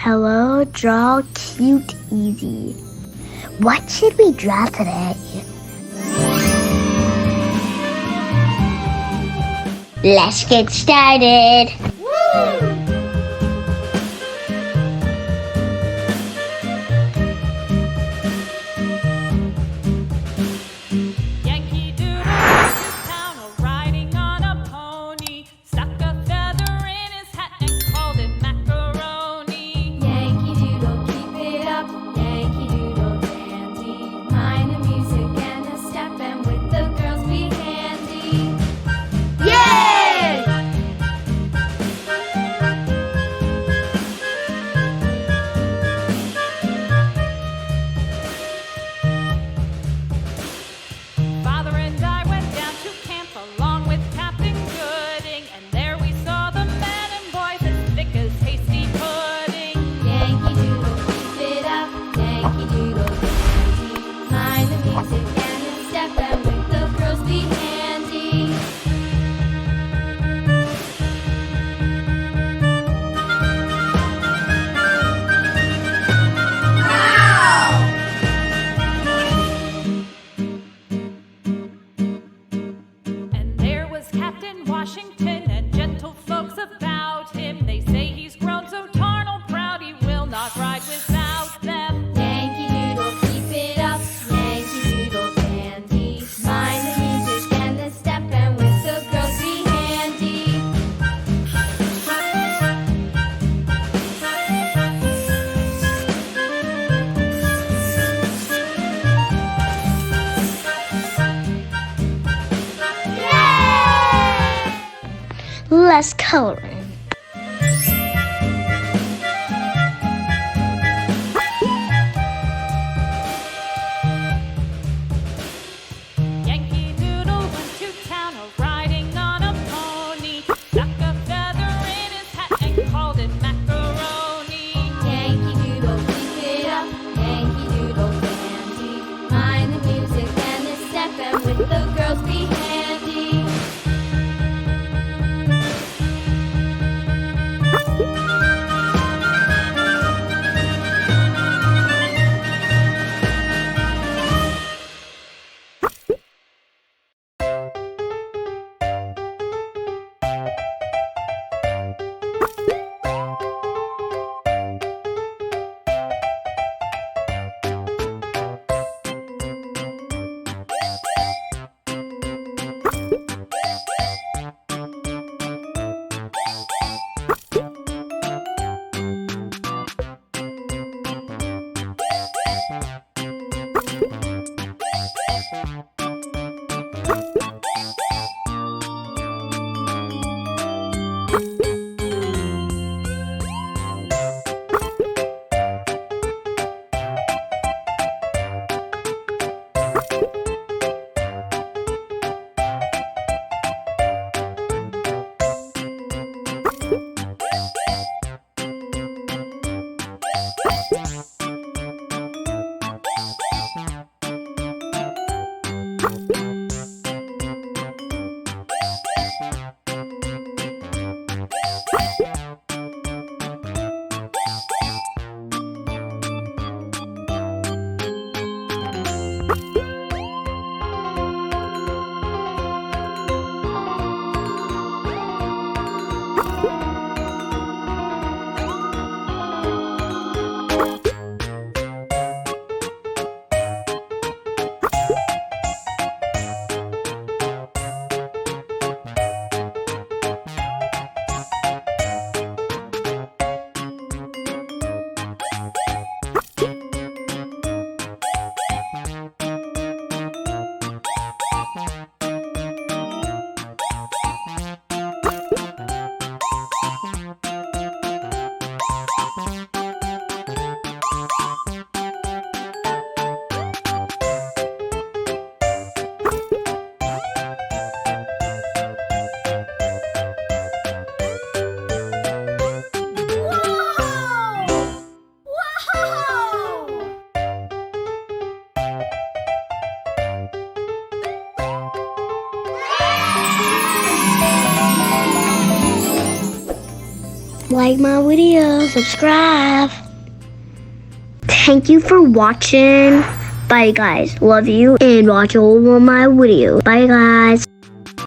Hello, draw cute easy. What should we draw today? Let's get started. Woo! Let's color in. Yankee Doodle went to town riding on a pony. Stuck a feather in his hat and called it macaroni. Yankee Doodle, keep it up. Yankee Doodle dandy. Mind the music and the step, and with the girls be handy. Like my video, subscribe. Thank you for watching. Bye guys, love you and watch all of my videos. Bye guys.